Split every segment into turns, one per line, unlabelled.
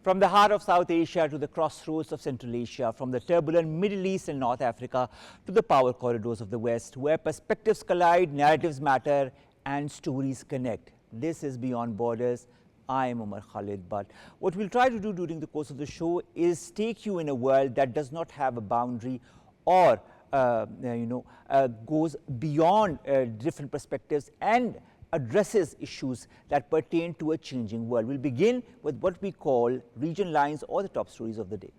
From the heart of South Asia to the crossroads of Central Asia, from the turbulent Middle East and North Africa to the power corridors of the West, where perspectives collide, narratives matter, and stories connect. This is Beyond Borders. I am Omar Khalid, but what we'll try to do during the course of the show is take you in a world that does not have a boundary or goes beyond different perspectives and addresses issues that pertain to a changing world. We'll begin with what we call region lines or the top stories of the day.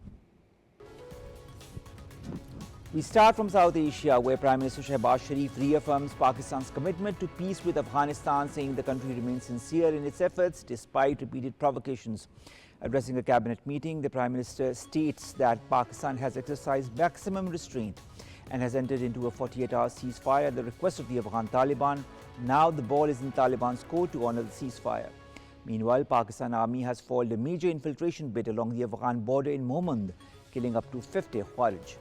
We start from South Asia, where Prime Minister Shehbaz Sharif reaffirms Pakistan's commitment to peace with Afghanistan, saying the country remains sincere in its efforts despite repeated provocations. Addressing a cabinet meeting, the Prime Minister states that Pakistan has exercised maximum restraint and has entered into a 48-hour ceasefire at the request of the Afghan Taliban. Now the ball is in Taliban's court to honor the ceasefire. Meanwhile, Pakistan Army has foiled a major infiltration bid along the Afghan border in Mohmand, killing up to 50 Khawarij.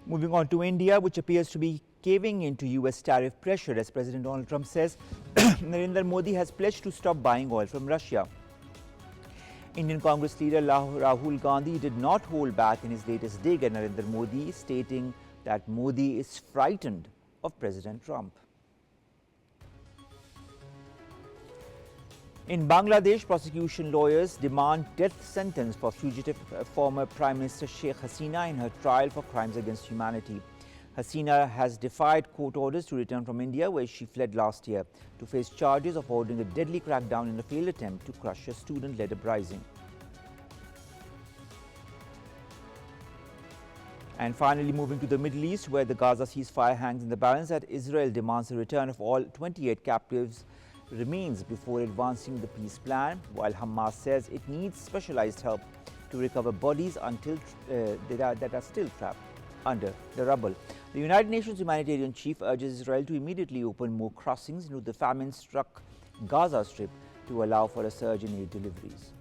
Moving on to India, which appears to be caving into US tariff pressure, as President Donald Trump says Narendra Modi has pledged to stop buying oil from Russia. Indian Congress leader Rahul Gandhi did not hold back in his latest dig at Narendra Modi, stating that Modi is frightened of President Trump. In Bangladesh, prosecution lawyers demand death sentence for fugitive former Prime Minister Sheikh Hasina in her trial for crimes against humanity. Hasina has defied court orders to return from India, where she fled last year, to face charges of ordering a deadly crackdown in a failed attempt to crush a student-led uprising. And finally, moving to the Middle East, where the Gaza ceasefire hangs in the balance as Israel demands the return of all 28 captives remains before advancing the peace plan, while Hamas says it needs specialized help to recover bodies that are still trapped under the rubble. The United Nations humanitarian chief urges Israel to immediately open more crossings into the famine-struck Gaza Strip to allow for a surge in aid deliveries.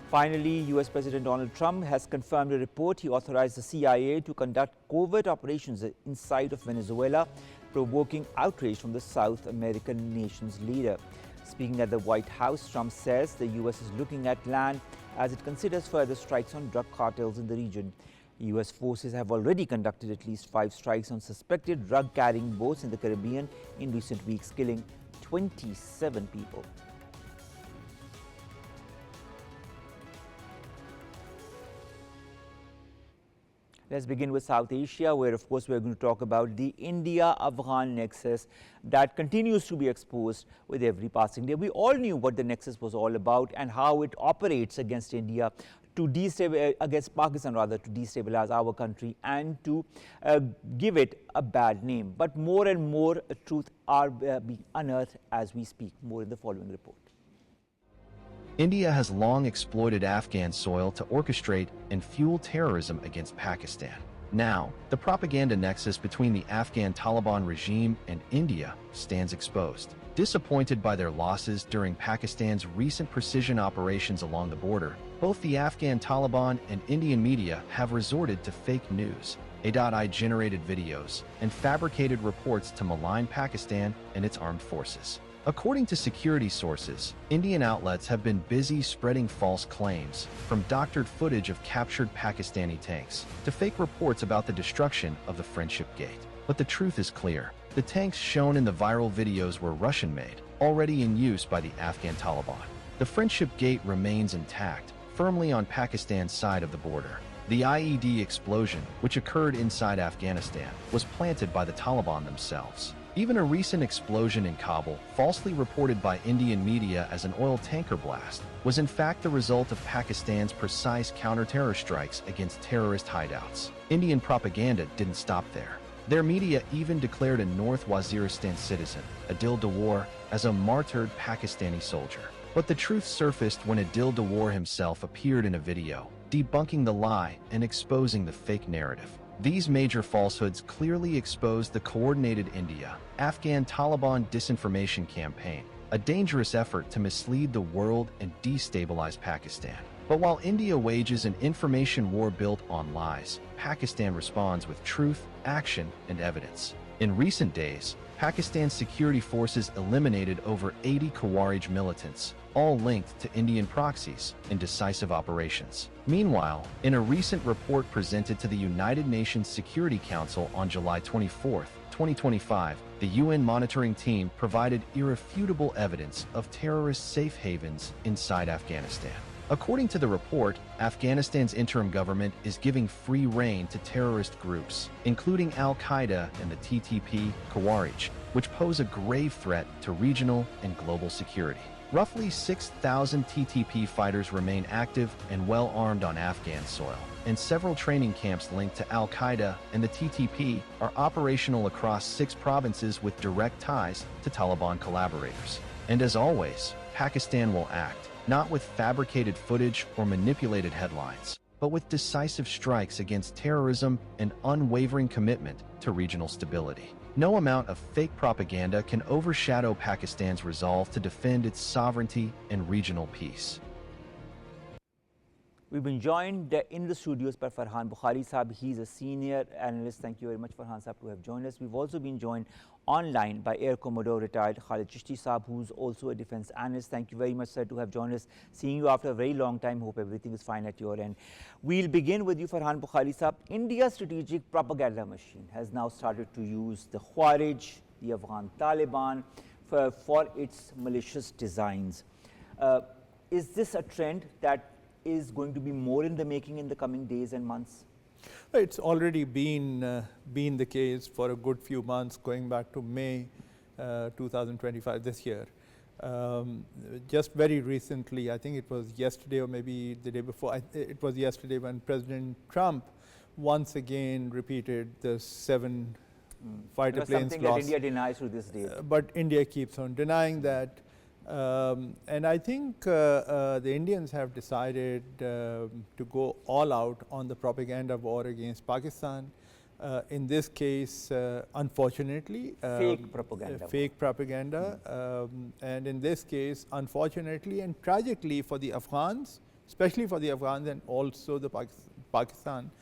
Finally, US President Donald Trump has confirmed a report he authorized the CIA to conduct covert operations inside of Venezuela, provoking outrage from the South American nation's leader. Speaking at the White House, Trump says the US is looking at land as it considers further strikes on drug cartels in the region. US forces have already conducted at least 5 strikes on suspected drug-carrying boats in the Caribbean in recent weeks, killing 27 people. Let's begin with South Asia, where of course we're going to talk about the India-Afghan nexus that continues to be exposed with every passing day. We all knew what the nexus was all about and how it operates against India to against Pakistan rather, to destabilize our country and to give it a bad name. But more and more truth are being unearthed as we speak. More in the following report.
India has long exploited Afghan soil to orchestrate and fuel terrorism against Pakistan. Now, the propaganda nexus between the Afghan Taliban regime and India stands exposed. Disappointed by their losses during Pakistan's recent precision operations along the border, both the Afghan Taliban and Indian media have resorted to fake news, AI-generated videos, and fabricated reports to malign Pakistan and its armed forces. According to security sources, Indian outlets have been busy spreading false claims, from doctored footage of captured Pakistani tanks to fake reports about the destruction of the Friendship Gate. But the truth is clear. The tanks shown in the viral videos were Russian-made, already in use by the Afghan Taliban. The Friendship Gate remains intact, firmly on Pakistan's side of the border. The IED explosion, which occurred inside Afghanistan, was planted by the Taliban themselves. Even a recent explosion in Kabul, falsely reported by Indian media as an oil tanker blast, was in fact the result of Pakistan's precise counter-terror strikes against terrorist hideouts. Indian propaganda didn't stop there. Their media even declared a North Waziristan citizen, Adil Dawar, as a martyred Pakistani soldier. But the truth surfaced when Adil Dawar himself appeared in a video, debunking the lie and exposing the fake narrative. These major falsehoods clearly exposed the coordinated India-Afghan Taliban disinformation campaign, a dangerous effort to mislead the world and destabilize Pakistan. But while India wages an information war built on lies, Pakistan responds with truth, action, and evidence. In recent days, Pakistan's security forces eliminated over 80 Khawarij militants, all linked to Indian proxies in decisive operations. Meanwhile, in a recent report presented to the United Nations Security Council on July 24, 2025, the UN monitoring team provided irrefutable evidence of terrorist safe havens inside Afghanistan. According to the report, Afghanistan's interim government is giving free rein to terrorist groups, including Al-Qaeda and the TTP Khawarij, which pose a grave threat to regional and global security. Roughly 6,000 TTP fighters remain active and well-armed on Afghan soil, and several training camps linked to Al-Qaeda and the TTP are operational across 6 provinces with direct ties to Taliban collaborators. And as always, Pakistan will act, not with fabricated footage or manipulated headlines, but with decisive strikes against terrorism and unwavering commitment to regional stability. No amount of fake propaganda can overshadow Pakistan's resolve to defend its sovereignty and regional peace.
We've been joined in the studios by Farhan Bokhari Sahab. He's a senior analyst. Thank you very much, Farhan Sahab, to have joined us. We've also been joined online by Air Commodore retired Khalid Chishti Sahab, who's also a defense analyst. Thank you very much, sir, to have joined us. Seeing you after a very long time. Hope everything is fine at your end. We'll begin with you, Farhan Bokhari Sahab. India's strategic propaganda machine has now started to use the Khawarij, the Afghan Taliban, for its malicious designs. Is this a trend that is going to be more in the making in the coming days and months?
It's already been the case for a good few months, going back to May 2025, this year. Just very recently, I think it was yesterday or maybe the day before, it was yesterday when President Trump once again repeated the 7 fighter planes
something
lost.
that India denies to this day.
But India keeps on denying that. And I think the Indians have decided to go all out on the propaganda war against Pakistan. In this case, unfortunately,
Fake propaganda.
Fake propaganda. And in this case, unfortunately and tragically for the Afghans, especially for the Afghans and also the Pakistan,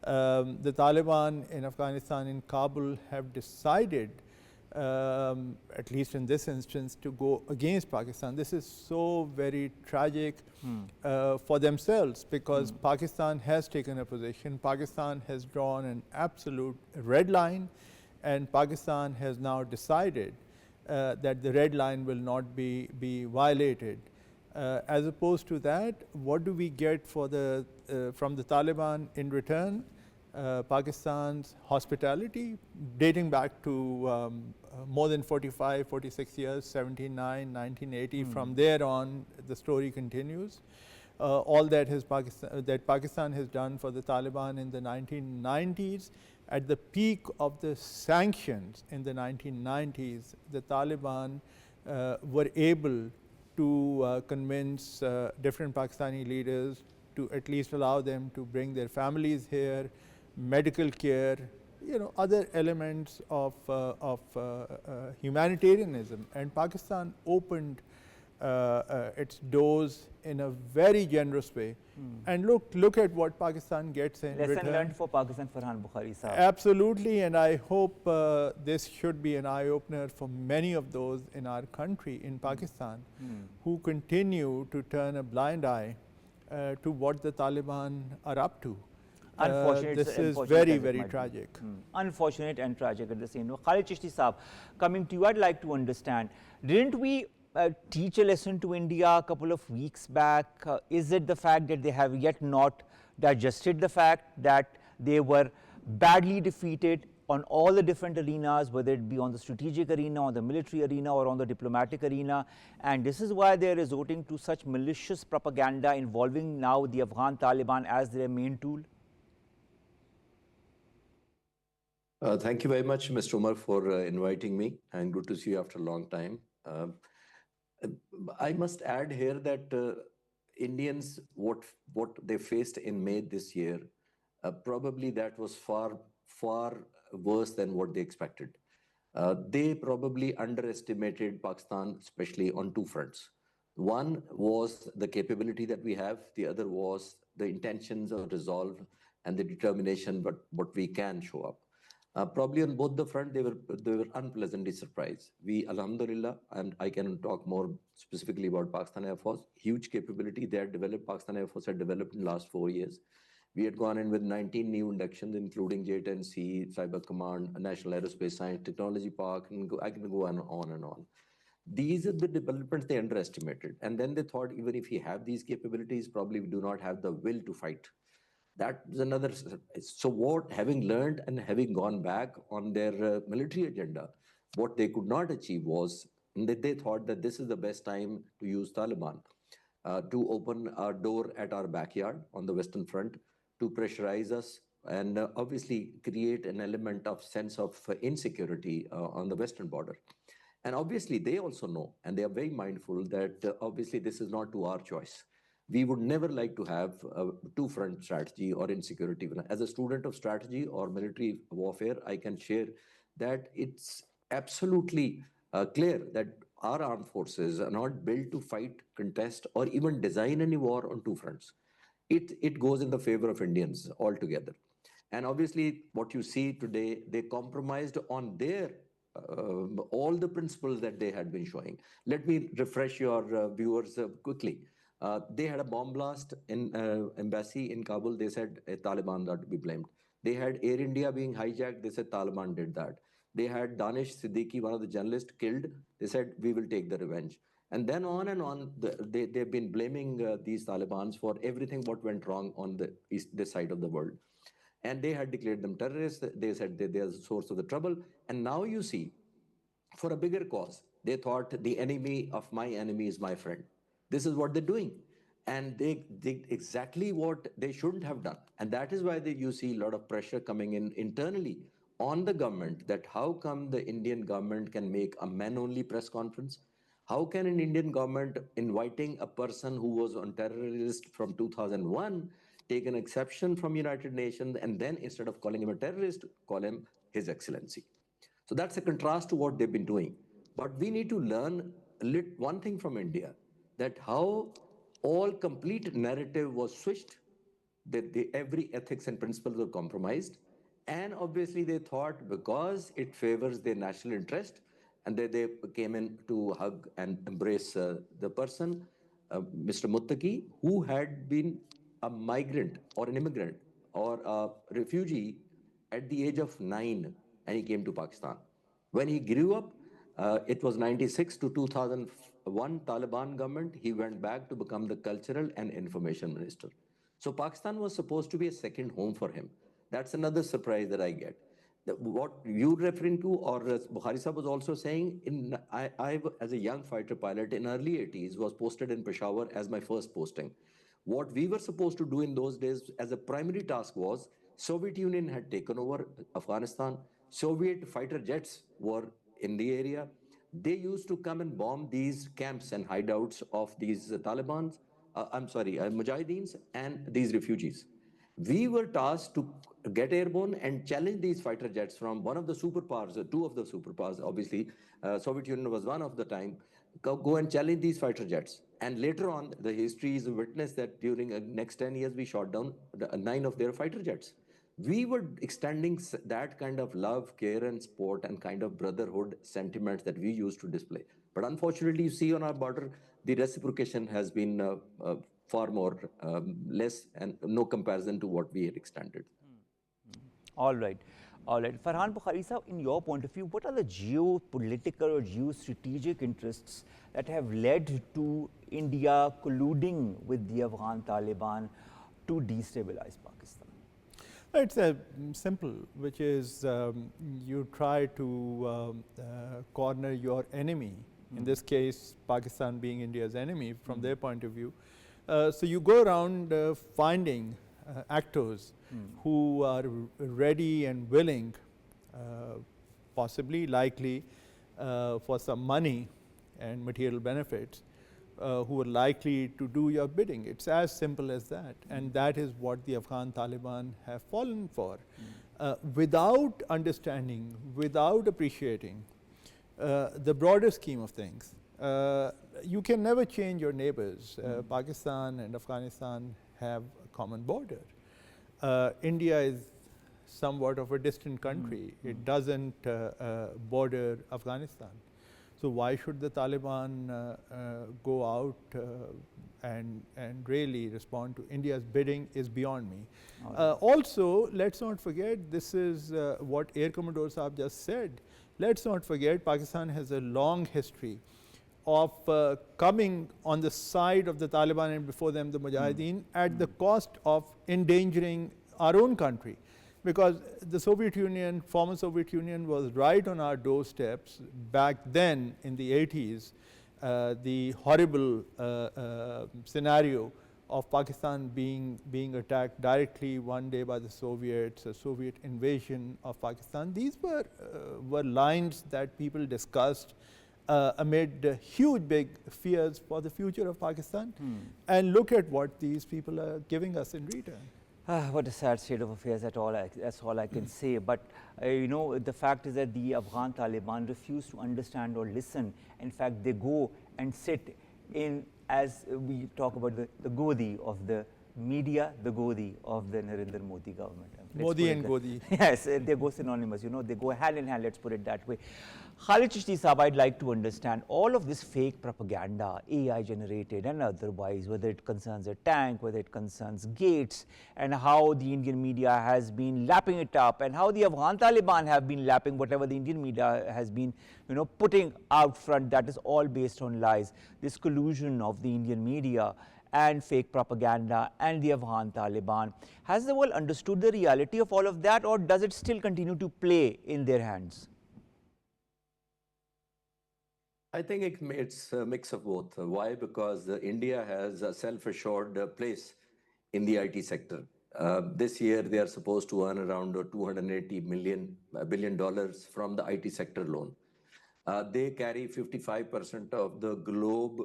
the Taliban in Afghanistan, in Kabul, have decided, at least in this instance, to go against Pakistan. This is so very tragic for themselves, because Pakistan has taken a position. Pakistan has drawn an absolute red line, and Pakistan has now decided that the red line will not be violated. As opposed to that, what do we get for from the Taliban in return? Pakistan's hospitality, dating back to more than 45, 46 years, 79, 1980. From there on, the story continues. All that Pakistan has done for the Taliban in the 1990s, at the peak of the sanctions in the 1990s, the Taliban were able to convince different Pakistani leaders to at least allow them to bring their families here, medical care, other elements of humanitarianism. And Pakistan opened its doors in a very generous way. And look at what Pakistan gets in return.
Lesson learned for Pakistan, Farhan Bokhari Sahab.
Absolutely, and I hope this should be an eye-opener for many of those in our country, in Pakistan, who continue to turn a blind eye to what the Taliban are up to. This is very, very tragic.
Unfortunate and tragic at the same time. Khalid Chishti Sahab, coming to you, I'd like to understand, didn't we teach a lesson to India a couple of weeks back? Is it the fact that they have yet not digested the fact that they were badly defeated on all the different arenas, whether it be on the strategic arena, on the military arena, or on the diplomatic arena, and this is why they are resorting to such malicious propaganda involving now the Afghan Taliban as their main tool?
Thank you very much, Mr. Omar, for inviting me, and good to see you after a long time. I must add here that Indians, what they faced in May this year, probably that was far worse than what they expected. They probably underestimated Pakistan, especially on 2 fronts. One was the capability that we have. The other was the intentions of resolve and the determination, but what we can show up. Probably on both the front, they were unpleasantly surprised. We, Alhamdulillah, and I can talk more specifically about Pakistan Air Force, huge capability they had developed, Pakistan Air Force had developed in the last 4 years. We had gone in with 19 new inductions, including J-10C, Cyber Command, National Aerospace Science Technology Park, and I can go on and on. These are the developments they underestimated. And then they thought, even if we have these capabilities, probably we do not have the will to fight. That is another. So what, having learned and having gone back on their military agenda, what they could not achieve was, they thought that this is the best time to use Taliban to open our door at our backyard on the Western Front, to pressurize us, and obviously create an element of sense of insecurity on the Western border. And obviously, they also know, and they are very mindful that obviously this is not to our choice. We would never like to have a two-front strategy or insecurity. As a student of strategy or military warfare, I can share that it's absolutely clear that our armed forces are not built to fight, contest, or even design any war on two fronts. It goes in the favor of Indians altogether. And obviously, what you see today, they compromised on their all the principles that they had been showing. Let me refresh your viewers quickly. They had a bomb blast in embassy in Kabul. They said Taliban are to be blamed. They had Air India being hijacked. They said Taliban did that. They had Danish Siddiqui, one of the journalists, killed. They said, we will take the revenge. And then on and on, they've been blaming these Talibans for everything what went wrong on this side of the world. And they had declared them terrorists. They said they are the source of the trouble. And now you see, for a bigger cause, they thought the enemy of my enemy is my friend. This is what they're doing. And they did exactly what they shouldn't have done. And that is why you see a lot of pressure coming in internally on the government, that how come the Indian government can make a man-only press conference? How can an Indian government inviting a person who was on terrorist from 2001 take an exception from United Nations, and then instead of calling him a terrorist, call him His Excellency? So that's a contrast to what they've been doing. But we need to learn one thing from India, that how all complete narrative was switched, that every ethics and principles were compromised. And obviously they thought because it favors their national interest, and they came in to hug and embrace the person, Mr. Muttaqi, who had been a migrant or an immigrant or a refugee at the age of 9, and he came to Pakistan. When he grew up, it was 96 to 2001 Taliban government. He went back to become the cultural and information minister. So Pakistan was supposed to be a second home for him. That's another surprise that I get. What you're referring to, or as Bokhari Sahib was also saying, I, as a young fighter pilot in early 80s, was posted in Peshawar as my first posting. What we were supposed to do in those days as a primary task was, Soviet Union had taken over Afghanistan. Soviet fighter jets were in the area. They used to come and bomb these camps and hideouts of these Mujahideens and these refugees. We were tasked to get airborne and challenge these fighter jets from one of the superpowers, two of the superpowers, obviously. Soviet Union was one of the time. Go and challenge these fighter jets. And later on, the history is a witness that during the next 10 years, we shot down 9 of their fighter jets. We were extending that kind of love, care, and support, and kind of brotherhood sentiments that we used to display. But unfortunately, you see on our border, the reciprocation has been far more less, and no comparison to what we had extended.
All right. All right. Farhan Bokhari Sahib, in your point of view, what are the geopolitical or geostrategic interests that have led to India colluding with the Afghan Taliban to destabilize Pakistan?
It's simple, which is you try to corner your enemy, in this case, Pakistan being India's enemy from their point of view. So you go around finding actors who are ready and willing, possibly likely for some money and material benefits, who are likely to do your bidding. It's as simple as that. And that is what the Afghan Taliban have fallen for. Without understanding, without appreciating the broader scheme of things, You can never change your neighbors. Pakistan and Afghanistan have a common border. India is somewhat of a distant country. It doesn't border Afghanistan. So why should the Taliban go out and really respond to India's bidding is beyond me. Also, let's not forget, this is what Air Commodore Saab just said. Let's not forget, Pakistan has a long history of coming on the side of the Taliban and before them the Mujahideen at the cost of endangering our own country. Because the Soviet Union, former Soviet Union, was right on our doorsteps back then in the 80s. The horrible scenario of Pakistan being attacked directly one day by the Soviets, a Soviet invasion of Pakistan. These were lines that people discussed amid huge big fears for the future of Pakistan. And look at what these people are giving us in return.
What a sad state of affairs, that's all I can say. But you know, the fact is that the Afghan Taliban refuse to understand or listen. In fact, they go and sit in, as we talk about the Godi of the media, the Godi of the Narendra Modi government.
Modi and Godi.
Yes, they go synonymous, you know, they go hand in hand, let's put it that way. Khalid Chishti Saab, I'd like to understand all of this fake propaganda, AI generated and otherwise, whether it concerns a tank, whether it concerns gates, and how the Indian media has been lapping it up, and how the Afghan Taliban have been lapping whatever the Indian media has been, you know, putting out front. That is all based on lies. This collusion of the Indian media and fake propaganda and the Afghan Taliban. Has the world understood the reality of all of that, or does it still continue to play in their hands?
I think it's a mix of both. Why? Because India has a self-assured place in the IT sector. This year, they are supposed to earn around $280 billion from the IT sector alone. They carry 55% of the globe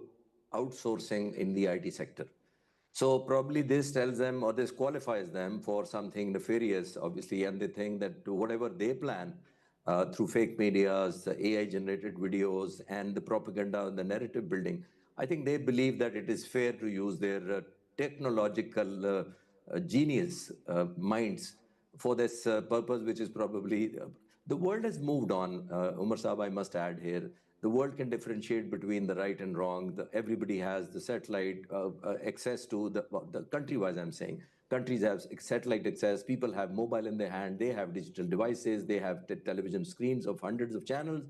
outsourcing in the IT sector. So probably this tells them, or this qualifies them for something nefarious, obviously, and they think that whatever they plan through fake medias, the AI-generated videos, and the propaganda and the narrative building, I think they believe that it is fair to use their technological genius minds for this purpose, which is probably... the world has moved on, Umar Saab, I must add here. The world can differentiate between the right and wrong. Everybody has the satellite access to the country-wise, I'm saying. Countries have satellite access, people have mobile in their hand, they have digital devices, they have television screens of hundreds of channels.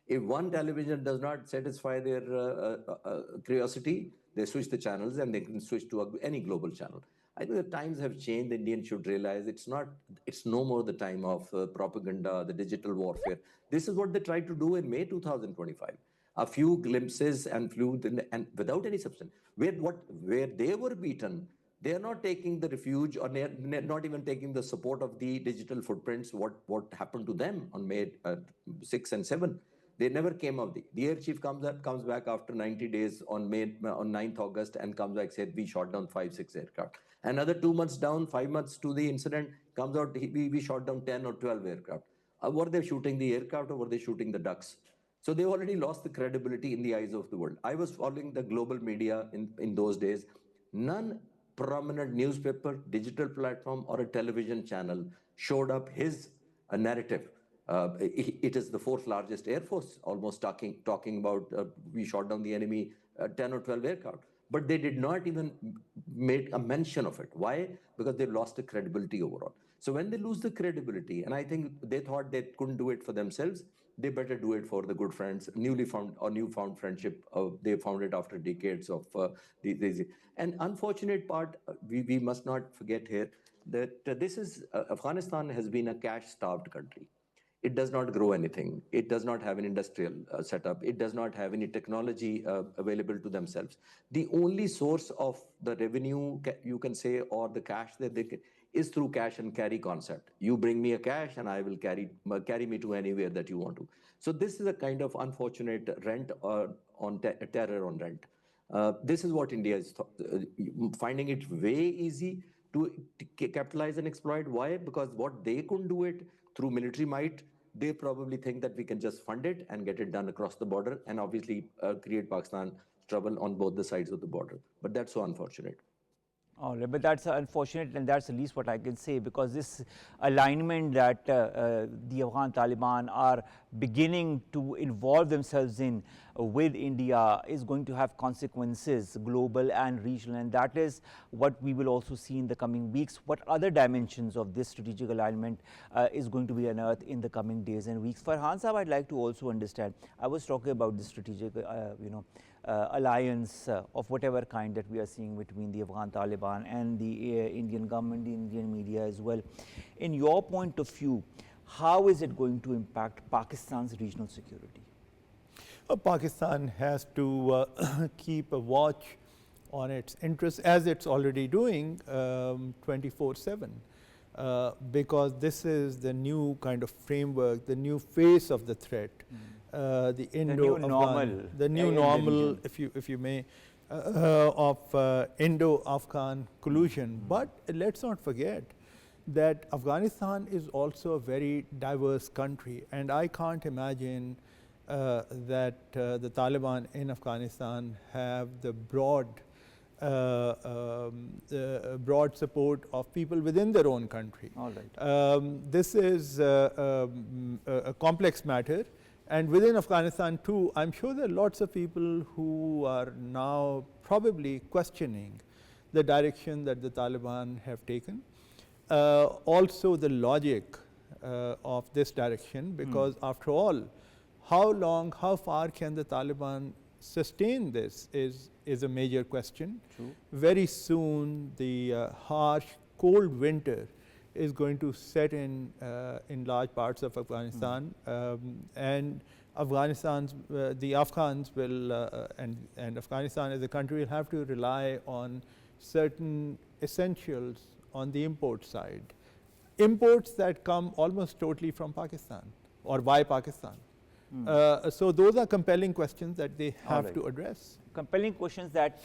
If one television does not satisfy their curiosity, they switch the channels and they can switch to any global channel. I think the times have changed. The Indians should realize it's no more the time of propaganda, the digital warfare. This is what they tried to do in May 2025. A few glimpses and and without any substance. Where they were beaten, they are not taking the refuge, or not even taking the support of the digital footprints. What happened to them on May 6 and 7? They never came out. The air chief comes back after 90 days on 9th August and comes back, said we shot down 5-6 aircraft. Another 2 months down, 5 months to the incident, comes out, we shot down 10 or 12 aircraft. Were they shooting the aircraft or were they shooting the ducks? So they already lost the credibility in the eyes of the world. I was following the global media in those days. None prominent newspaper, digital platform, or a television channel showed up his narrative. It is the fourth largest air force, almost talking about we shot down the enemy 10 or 12 aircraft. But they did not even make a mention of it. Why? Because they lost the credibility overall. So when they lose the credibility, and I think they thought they couldn't do it for themselves, they better do it for the good friends, newfound friendship. They found it after decades of these. And unfortunate part, we must not forget here that Afghanistan has been a cash-starved country. It does not grow anything. It does not have an industrial setup. It does not have any technology available to themselves. The only source of the revenue, you can say, or the cash that they get, is through cash and carry concept. You bring me a cash and I will carry me to anywhere that you want to. So this is a kind of unfortunate rent on terror on rent. This is what India is finding it way easy to capitalize and exploit. Why? Because what they couldn't do it through military might, they probably think that we can just fund it and get it done across the border and obviously create Pakistan trouble on both the sides of the border. But that's so unfortunate.
All right, but that's unfortunate, and that's at least what I can say, because this alignment that the Afghan Taliban are beginning to involve themselves in with India is going to have consequences, global and regional, and that is what we will also see in the coming weeks. What other dimensions of this strategic alignment is going to be unearthed in the coming days and weeks? Farhan Sahab, I'd like to also understand. I was talking about the strategic, alliance of whatever kind that we are seeing between the Afghan Taliban and the Indian government, the Indian media as well. In your point of view, how is it going to impact Pakistan's regional security?
Pakistan has to keep a watch on its interests, as it's already doing 24/7, because this is the new kind of framework, the new face of the threat. The Indo-Afghan, the new normal, if you may, of Indo-Afghan collusion. But let's not forget that Afghanistan is also a very diverse country, and I can't imagine that the Taliban in Afghanistan have the broad support of people within their own country.
All right.
This is a complex matter. And within Afghanistan too, I'm sure there are lots of people who are now probably questioning the direction that the Taliban have taken. Also the logic of this direction, because after all, how long, how far can the Taliban sustain this is a major question.
True.
Very soon the harsh, cold winter is going to set in large parts of Afghanistan, and the Afghans will, and Afghanistan as a country will have to rely on certain essentials on the import side. Imports that come almost totally from Pakistan or by Pakistan. So those are compelling questions that they have to address.
Compelling questions that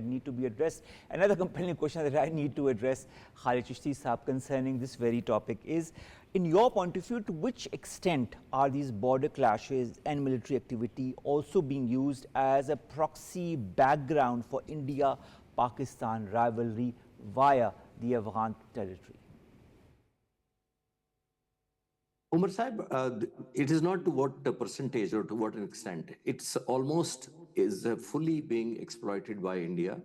need to be addressed. Another compelling question that I need to address, Khalid Chishti Sahab, concerning this very topic is, in your point of view, to which extent are these border clashes and military activity also being used as a proxy background for India-Pakistan rivalry via the Afghan territory?
Umar Sahib, it is not to what percentage or to what extent. It's almost is fully being exploited by India,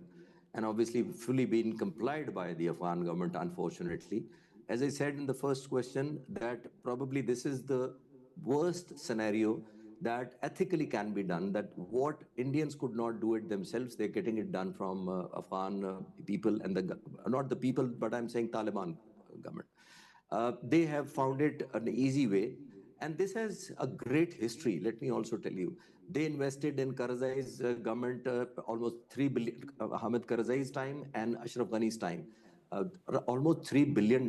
and obviously fully being complied by the Afghan government, unfortunately. As I said in the first question, that probably this is the worst scenario that ethically can be done, that what Indians could not do it themselves, they're getting it done from Afghan people, and not the people, but I'm saying Taliban government. They have found it an easy way, and this has a great history. Let me also tell you, they invested in Karzai's government almost 3 billion, Hamid Karzai's time and Ashraf Ghani's time, almost $3 billion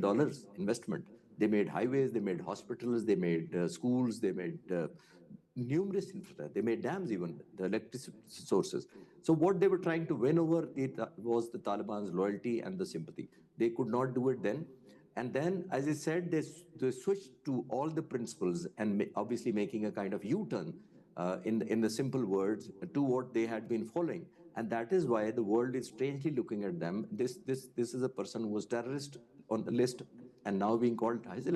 investment. They made highways, they made hospitals, they made schools, they made numerous infrastructure, they made dams even, the electricity sources. So what they were trying to win over was the Taliban's loyalty and the sympathy. They could not do it then. And then, as I said, they switched to all the principles and obviously making a kind of U-turn in the simple words to what they had been following. And that is why the world is strangely looking at them. This is a person who was terrorist on the list and now being called His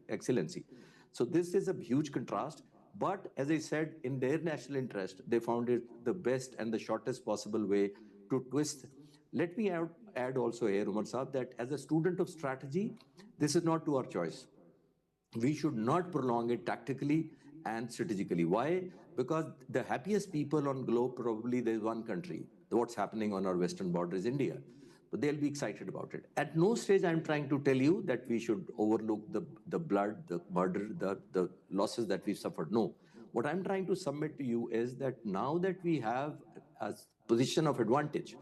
Excellency. So this is a huge contrast. But as I said, in their national interest, they found it the best and the shortest possible way to twist. Let me add also here, Umar Saab, that as a student of strategy, this is not to our choice. We should not prolong it tactically and strategically. Why? Because the happiest people on globe, probably there's one country. What's happening on our western border is India. But they'll be excited about it. At no stage I'm trying to tell you that we should overlook the blood, the murder, the losses that we've suffered. No. What I'm trying to submit to you is that now that we have a position of advantage,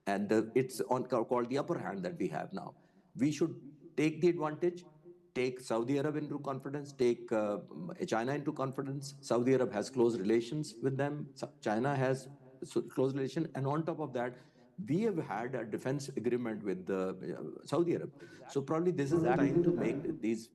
and it's called the upper hand that we have now, we should take the advantage, take Saudi Arab into confidence, take China into confidence. Saudi Arab has close relations with them. China has close relation. And on top of that, we have had a defense agreement with Saudi Arab. So probably this is the time to make these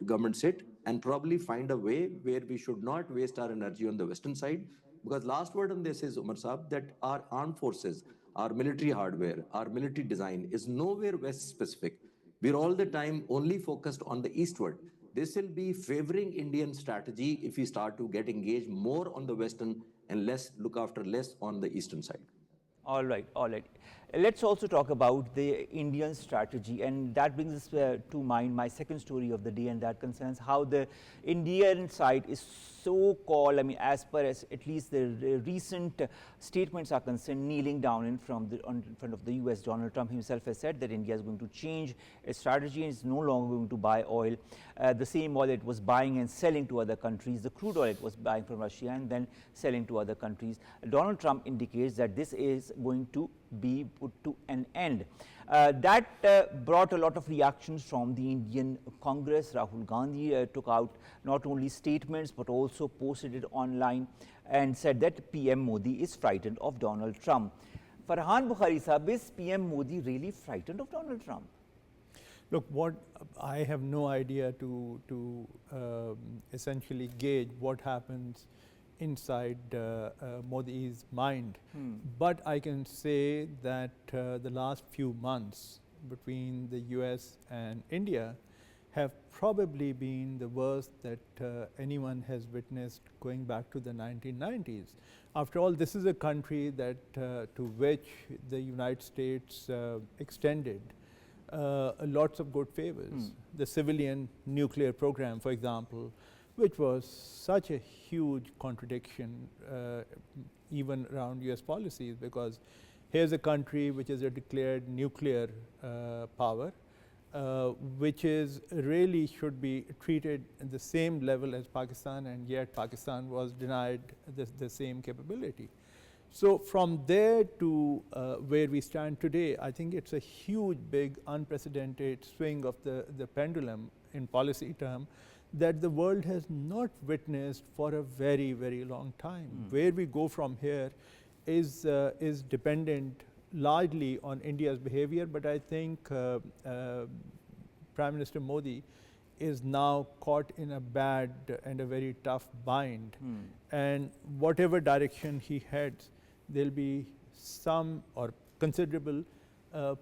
governments sit and probably find a way where we should not waste our energy on the Western side. Because last word on this is, Umar Saab, that our armed forces, our military hardware, our military design is nowhere West specific. We're all the time only focused on the eastward. This will be favoring Indian strategy if we start to get engaged more on the Western and look after less on the Eastern side.
All right, all right. Let's also talk about the Indian strategy, and that brings us to mind my second story of the day, and that concerns how the Indian side is so-called, I mean, as per as at least the recent statements are concerned, kneeling down in front of the US. Donald Trump himself has said that India is going to change its strategy and is no longer going to buy oil, the same oil it was buying and selling to other countries, the crude oil it was buying from Russia and then selling to other countries. Donald Trump indicates that this is going to be put to an end. That brought a lot of reactions from the Indian Congress. Rahul Gandhi took out not only statements but also posted it online and said that PM Modi is frightened of Donald Trump. Farhan Bokhari Sahab, is PM Modi really frightened of Donald Trump?
Look, what I have no idea to essentially gauge what happens inside Modi's mind. But I can say that the last few months between the US and India have probably been the worst that anyone has witnessed going back to the 1990s. After all, this is a country that to which the United States extended lots of good favors. The civilian nuclear program, for example, which was such a huge contradiction even around US policies, because here's a country which is a declared nuclear power, which is really should be treated at the same level as Pakistan, and yet Pakistan was denied the same capability. So from there to where we stand today, I think it's a huge, big, unprecedented swing of the pendulum in policy term that the world has not witnessed for a very, very long time. Where we go from here is dependent largely on India's behavior, but I think Prime Minister Modi is now caught in a bad and a very tough bind. And whatever direction he heads, there'll be some or considerable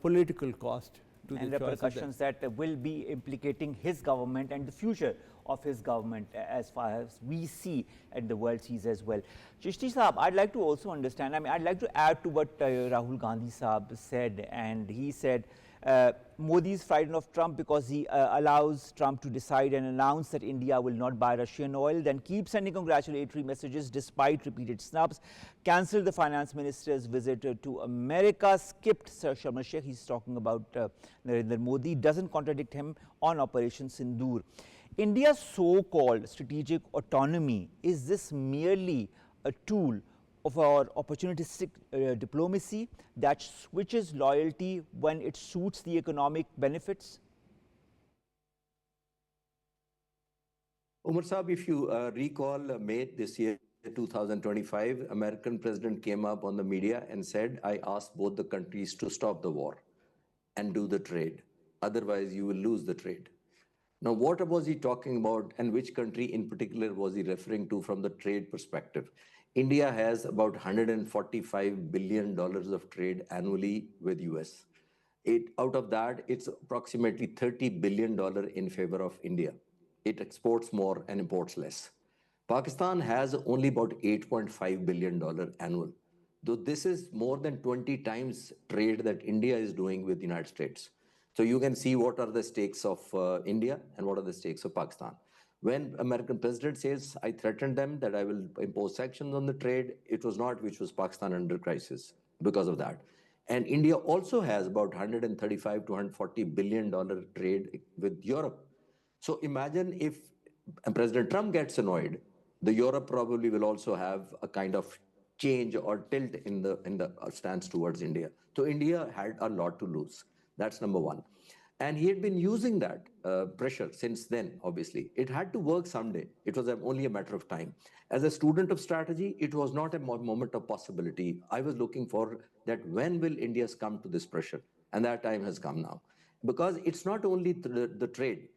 political cost to
and
the
repercussions that will be implicating his government and the future of his government as far as we see and the world sees as well. Chishti Saab, I'd like to also understand, I mean, I'd like to add to what Rahul Gandhi Saab said, and he said Modi is frightened of Trump because he allows Trump to decide and announce that India will not buy Russian oil, then keep sending congratulatory messages despite repeated snubs, cancelled the finance minister's visit to America, skipped Sir Sharma Sheikh, he's talking about Narendra Modi, doesn't contradict him on Operation Sindoor. India's so-called strategic autonomy, is this merely a tool of our opportunistic diplomacy that switches loyalty when it suits the economic benefits?
Umar Saab, if you recall May this year, 2025, American president came up on the media and said, I asked both the countries to stop the war and do the trade. Otherwise, you will lose the trade. Now, what was he talking about, and which country in particular was he referring to from the trade perspective? India has about $145 billion of trade annually with US. Out of that, it's approximately $30 billion in favor of India. It exports more and imports less. Pakistan has only about $8.5 billion annual, though this is more than 20 times trade that India is doing with the United States. So you can see what are the stakes of India and what are the stakes of Pakistan. When American president says, I threatened them that I will impose sanctions on the trade, it was not, which was Pakistan under crisis because of that. And India also has about $135 to $140 billion trade with Europe. So imagine if President Trump gets annoyed, the Europe probably will also have a kind of change or tilt in the stance towards India. So India had a lot to lose. That's number one. And he had been using that pressure since then, obviously. It had to work someday. It was only a matter of time. As a student of strategy, it was not a moment of possibility. I was looking for that when will India come to this pressure? And that time has come now. Because it's not only the trade.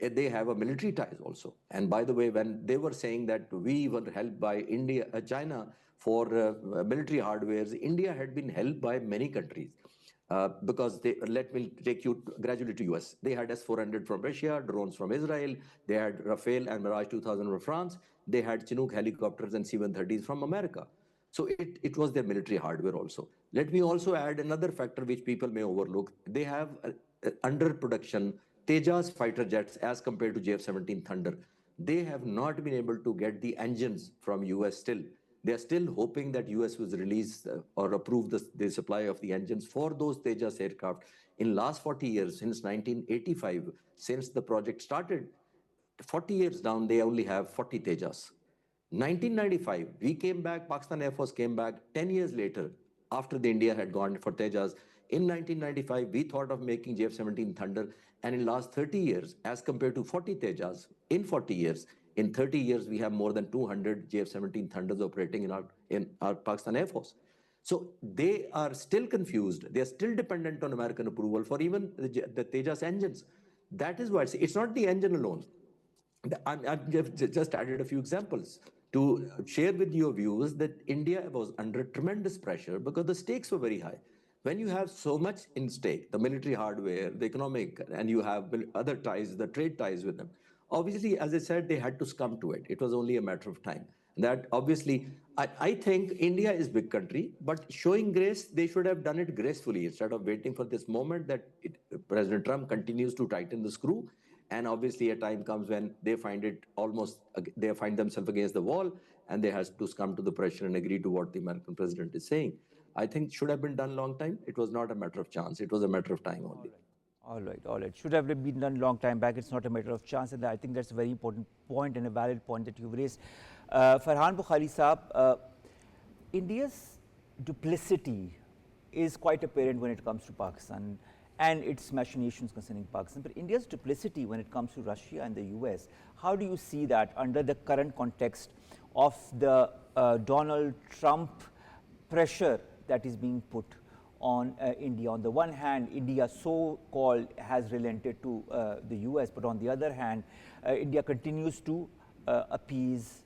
they have a military ties also. And by the way, when they were saying that we were helped by China for military hardwares, India had been helped by many countries. Because let me take you gradually to US. They had S-400 from Russia, drones from Israel. They had Rafale and Mirage 2000 from France. They had Chinook helicopters and C-130s from America. So it was their military hardware also. Let me also add another factor which people may overlook. They have under production Tejas fighter jets as compared to JF-17 Thunder. They have not been able to get the engines from US still. They are still hoping that US will release or approve the supply of the engines for those Tejas aircraft. In last 40 years, since 1985, since the project started, 40 years down, they only have 40 Tejas. 1995, we came back, Pakistan Air Force came back 10 years later, after the India had gone for Tejas. In 1995, we thought of making JF-17 Thunder, and in last 30 years, as compared to 40 Tejas, in 40 years, in 30 years, we have more than 200 JF-17 Thunders operating in our Pakistan Air Force. So they are still confused. They are still dependent on American approval for even the Tejas engines. That is why it's not the engine alone. I've just added a few examples to share with your viewers that India was under tremendous pressure because the stakes were very high. When you have so much in stake, the military hardware, the economic, and you have other ties, the trade ties with them, obviously, as I said, they had to succumb to it. It was only a matter of time. That obviously, I think India is a big country, but showing grace, they should have done it gracefully instead of waiting for this moment that President Trump continues to tighten the screw. And obviously, a time comes when they find themselves against the wall, and they have to succumb to the pressure and agree to what the American president is saying. I think should have been done long time. It was not a matter of chance. It was a matter of time only.
All right. Should have been done long time back. It's not a matter of chance, and I think that's a very important point and a valid point that you've raised. Farhan Bokhari Saab, India's duplicity is quite apparent when it comes to Pakistan and its machinations concerning Pakistan. But India's duplicity when it comes to Russia and the US, how do you see that under the current context of the Donald Trump pressure that is being put on India? On the one hand, India so-called has relented to the US, but on the other hand, India continues to appease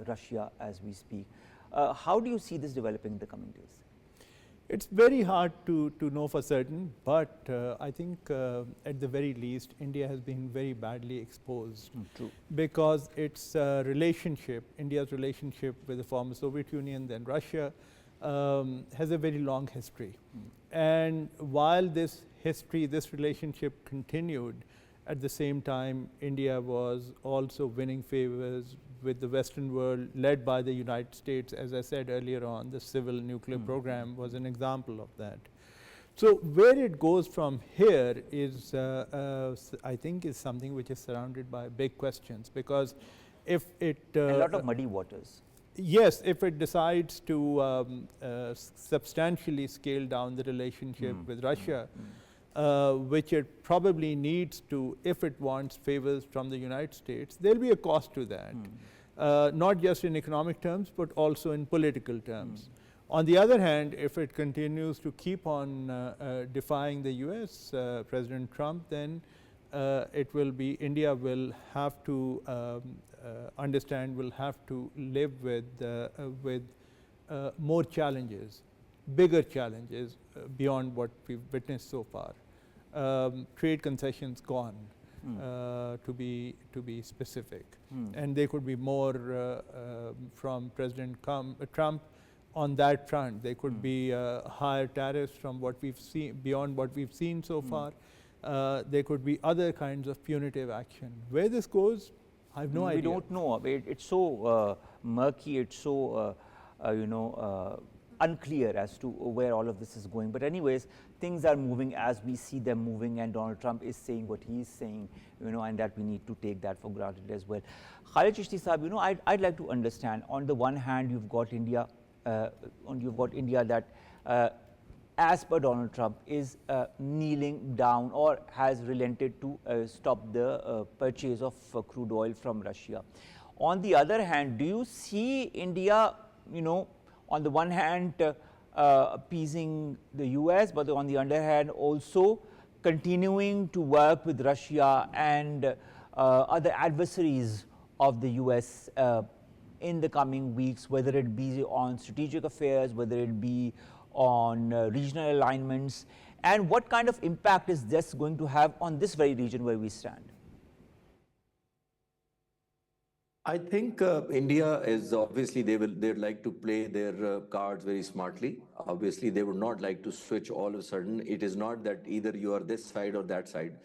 Russia as we speak. How do you see this developing in the coming days?
It's very hard to know for certain, but I think at the very least, India has been very badly exposed.
True.
Because its relationship, India's relationship with the former Soviet Union, then Russia, has a very long history. And while this relationship continued, at the same time, India was also winning favors with the Western world, led by the United States. As I said earlier on, the civil nuclear program was an example of that. So where it goes from here is, I think, is something which is surrounded by big questions, because if it
a lot of muddy waters.
Yes, if it decides to substantially scale down the relationship with Russia, which it probably needs to, if it wants favors from the United States, there'll be a cost to that, not just in economic terms, but also in political terms. On the other hand, if it continues to keep on defying the US, President Trump, then India will have to understand, will have to live with more challenges, bigger challenges beyond what we've witnessed so far. Trade concessions gone, to be specific, and there could be more from President Trump on that front. There could be higher tariffs from what we've seen, beyond what we've seen so far. There could be other kinds of punitive action. Where this goes, I have no idea.
We don't know. It's so murky. It's so unclear as to where all of this is going. But anyways, things are moving as we see them moving, and Donald Trump is saying what he is saying, and that we need to take that for granted as well. Khalid Chishti Saab, I'd like to understand. On the one hand, you've got India, that, as per Donald Trump, is kneeling down or has relented to stop the purchase of crude oil from Russia. On the other hand, do you see India, on the one hand appeasing the US, but on the other hand also continuing to work with Russia and other adversaries of the US in the coming weeks, whether it be on strategic affairs, whether it be on regional alignments, and what kind of impact is this going to have on this very region where we stand?
I think India is obviously they'd like to play their cards very smartly. Obviously, they would not like to switch all of a sudden. It is not that either you are this side or that side.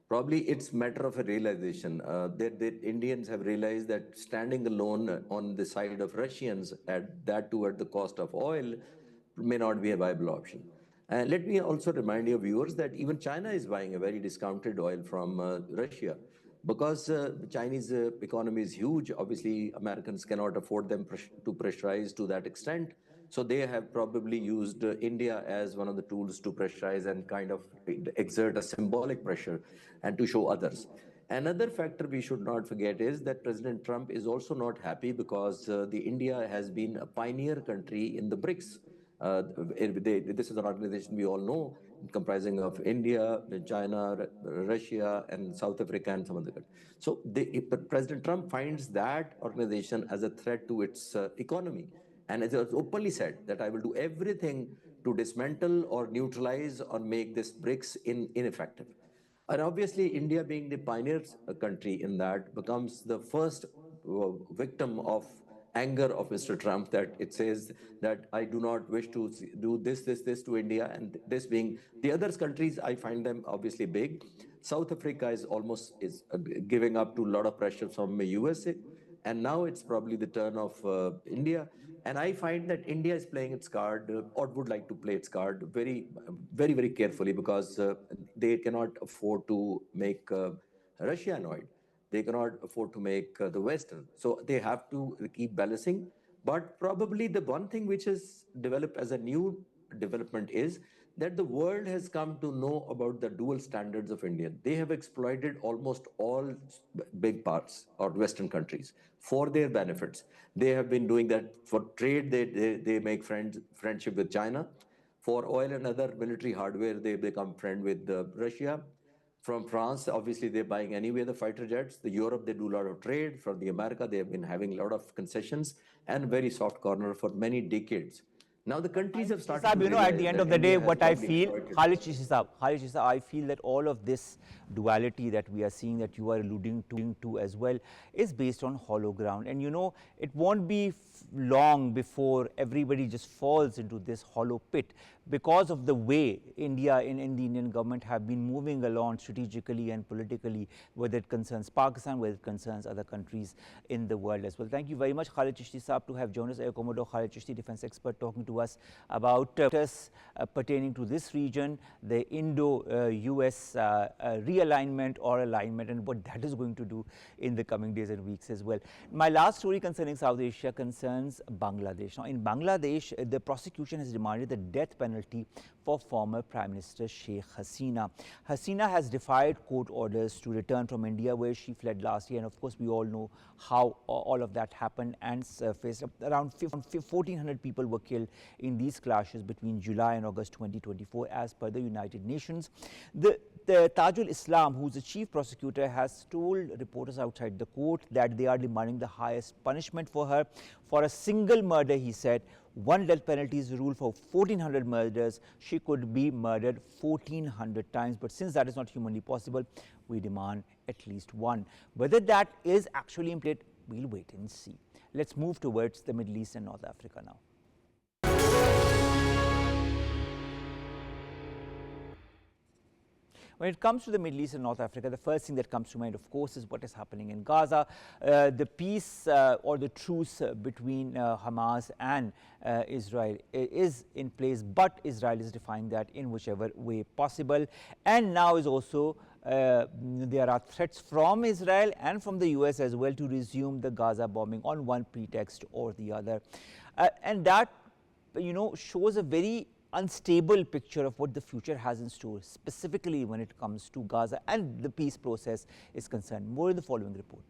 Probably it's matter of a realization that the Indians have realized that standing alone on the side of Russians at that too at the cost of oil may not be a viable option. And let me also remind your viewers that even China is buying a very discounted oil from Russia because the Chinese economy is huge. Obviously, Americans cannot afford them to pressurize to that extent. So they have probably used India as one of the tools to pressurize and kind of exert a symbolic pressure and to show others. Another factor we should not forget is that President Trump is also not happy because the India has been a pioneer country in the BRICS. This is an organization we all know, comprising of India, China, Russia, and South Africa, and some other countries. So President Trump finds that organization as a threat to its economy. And it has openly said that I will do everything to dismantle or neutralize or make this BRICS ineffective. And obviously, India being the pioneer country in that becomes the first victim of anger of Mr. Trump, that it says that I do not wish to do this to India, and this being the other countries, I find them obviously big. South Africa is almost giving up to a lot of pressure from the USA, and now it's probably the turn of India. And I find that India is playing its card, or would like to play its card very, very, very carefully, because they cannot afford to make Russia annoyed. They cannot afford to make the Western. So they have to keep balancing. But probably the one thing which has developed as a new development is that the world has come to know about the dual standards of India. They have exploited almost all big parts or Western countries for their benefits. They have been doing that for trade. They make friendship with China. For oil and other military hardware, they become friend with Russia. From France, obviously, they're buying anyway the fighter jets. The Europe, they do a lot of trade. From the America, they have been having a lot of concessions and very soft corner for many decades. Now the countries have started
Sahab,
to
you know, at the end of the day, what I feel, Khalid, I feel that all of this duality that we are seeing, that you are alluding to as well, is based on hollow ground. And you know, it won't be long before everybody just falls into this hollow pit because of the way India and the Indian government have been moving along strategically and politically, whether it concerns Pakistan, whether it concerns other countries in the world as well. Thank you very much, Khalid Chishti Saab, to have joined us, Air Commodore Khalid Chishti, defense expert, talking to us about pertaining to this region, the Indo-US realignment or alignment, and what that is going to do in the coming days and weeks as well. My last story concerning South Asia concerns Bangladesh. Now, in Bangladesh, the prosecution has demanded the death penalty for former Prime Minister Sheikh Hasina. Hasina has defied court orders to return from India, where she fled last year, and of course we all know how all of that happened, and faced around 1,400 people were killed in these clashes between July and August 2024 as per the United Nations. The Tajul Islam, who is the chief prosecutor, has told reporters outside the court that they are demanding the highest punishment for her. For a single murder, he said, one death penalty is ruled for 1,400 murders. She could be murdered 1,400 times. But since that is not humanly possible, we demand at least one. Whether that is actually implemented, we'll wait and see. Let's move towards the Middle East and North Africa now. When it comes to the Middle East and North Africa, the first thing that comes to mind, of course, is what is happening in Gaza. The peace or the truce between Hamas and Israel is in place, but Israel is defying that in whichever way possible. And now is also there are threats from Israel and from the US as well to resume the Gaza bombing on one pretext or the other. And that, you know, shows a very unstable picture of what the future has in store, specifically when it comes to Gaza and the peace process is concerned. More in the following report.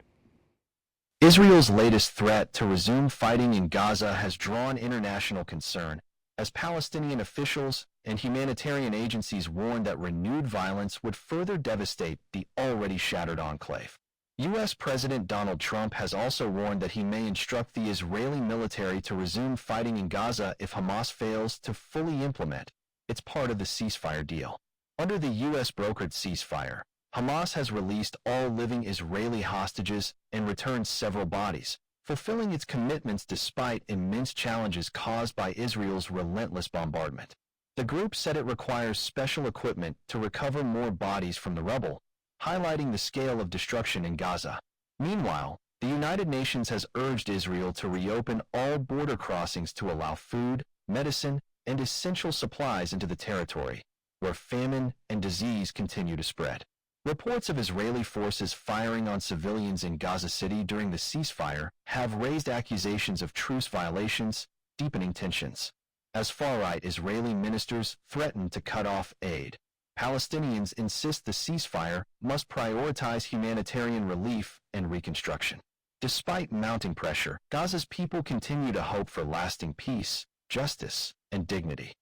Israel's latest threat to resume fighting in Gaza has drawn international concern, as Palestinian officials and humanitarian agencies warn that renewed violence would further devastate the already shattered enclave. U.S. President Donald Trump has also warned that he may instruct the Israeli military to resume fighting in Gaza if Hamas fails to fully implement its part of the ceasefire deal. Under the U.S.-brokered ceasefire, Hamas has released all living Israeli hostages and returned several bodies, fulfilling its commitments despite immense challenges caused by Israel's relentless bombardment. The group said it requires special equipment to recover more bodies from the rubble, highlighting the scale of destruction in Gaza. Meanwhile, the United Nations has urged Israel to reopen all border crossings to allow food, medicine, and essential supplies into the territory, where famine and disease continue to spread. Reports of Israeli forces firing on civilians in Gaza City during the ceasefire have raised accusations of truce violations, deepening tensions. As far-right Israeli ministers threaten to cut off aid, Palestinians insist the ceasefire must prioritize humanitarian relief and reconstruction. Despite mounting pressure, Gaza's people continue to hope for lasting peace, justice, and dignity.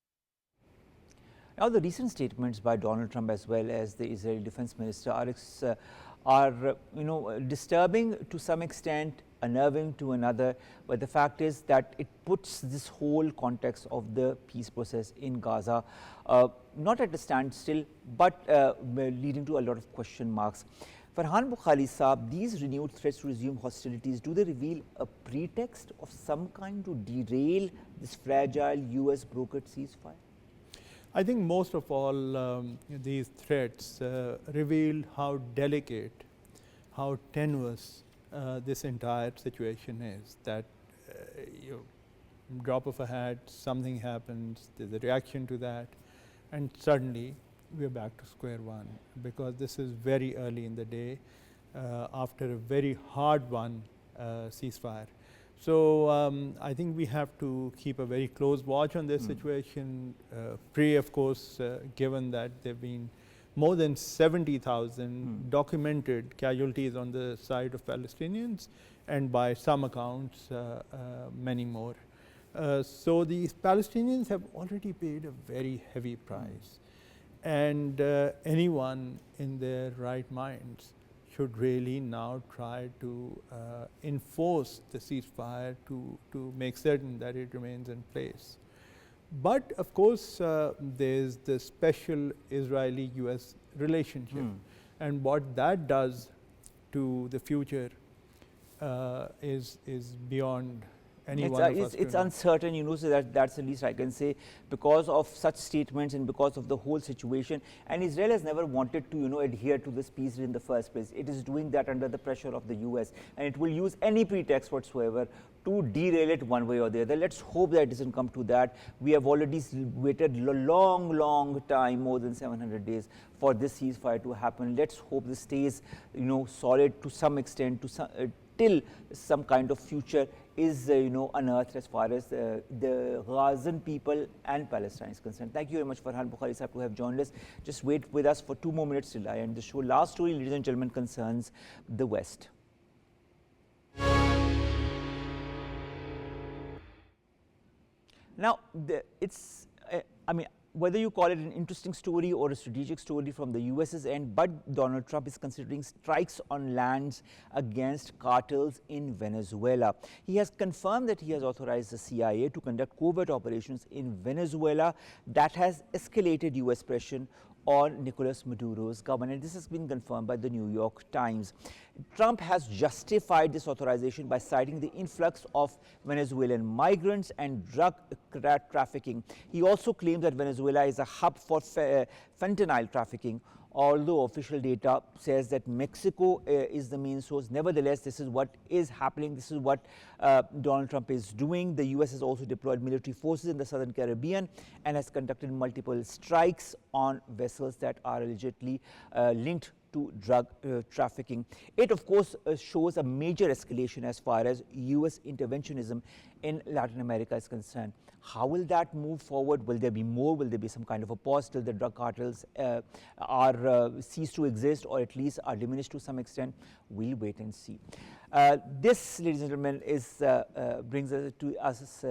Now, the recent statements by Donald Trump as well as the Israeli Defense Minister are disturbing to some extent, unnerving to another. But the fact is that it puts this whole context of the peace process in Gaza not at a standstill, but leading to a lot of question marks. Farhan Bokhari Saab, these renewed threats to resume hostilities, do they reveal a pretext of some kind to derail this fragile US brokered ceasefire?
I think most of all, these threats reveal how delicate, how tenuous this entire situation is. That you drop of a hat, something happens, there's a reaction to that, and suddenly we're back to square one, because this is very early in the day after a very hard won ceasefire. So I think we have to keep a very close watch on this situation. Of course, given that there have been more than 70,000 documented casualties on the side of Palestinians, and by some accounts, many more. So these Palestinians have already paid a very heavy price. And anyone in their right minds should really now try to enforce the ceasefire to make certain that it remains in place. But of course, there's the special Israeli-US relationship, and what that does to the future is beyond any one of us.
It's uncertain, so that's the least I can say, because of such statements and because of the whole situation. And Israel has never wanted to, adhere to this peace in the first place. It is doing that under the pressure of the US, and it will use any pretext whatsoever to derail it one way or the other. Let's hope that it doesn't come to that. We have already waited a long time, more than 700 days, for this ceasefire to happen. Let's hope this stays, solid to some extent, till some kind of future is unearthed as far as the Gazan people and Palestine is concerned. Thank you very much, Farhan Bokhari Sahab, to have joined us. Just wait with us for 2 more minutes till I end the show. Last story, ladies and gentlemen, concerns the West. Now, whether you call it an interesting story or a strategic story from the US's end, but Donald Trump is considering strikes on lands against cartels in Venezuela. He has confirmed that he has authorized the CIA to conduct covert operations in Venezuela that has escalated US pressure on Nicolas Maduro's government. This has been confirmed by the New York Times. Trump has justified this authorization by citing the influx of Venezuelan migrants and drug trafficking. He also claims that Venezuela is a hub for fentanyl trafficking, although official data says that Mexico is the main source. Nevertheless, this is what is happening. This is what Donald Trump is doing. The US has also deployed military forces in the Southern Caribbean and has conducted multiple strikes on vessels that are allegedly linked to drug trafficking. It, of course, shows a major escalation as far as US interventionism in Latin America is concerned. How will that move forward? Will there be more? Will there be some kind of a pause till the drug cartels cease to exist, or at least are diminished to some extent? We'll wait and see. This, ladies and gentlemen, brings us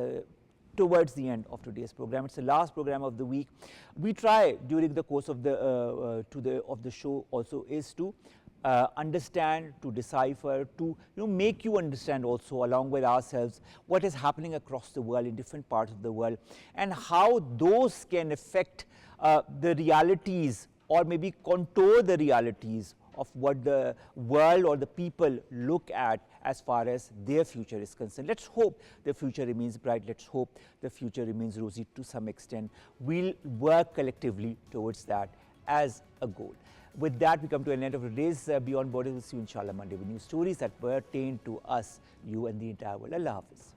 towards the end of today's program. It's the last program of the week. We try during the course of the show also is to understand, to decipher, to make you understand also along with ourselves what is happening across the world in different parts of the world, and how those can affect the realities or maybe contour the realities of what the world or the people look at as far as their future is concerned. Let's hope the future remains bright. Let's hope the future remains rosy to some extent. We'll work collectively towards that as a goal. With that, we come to an end of today's Beyond Borders. We'll see you inshallah Monday with new stories that pertain to us, you and the entire world. Allah Hafiz.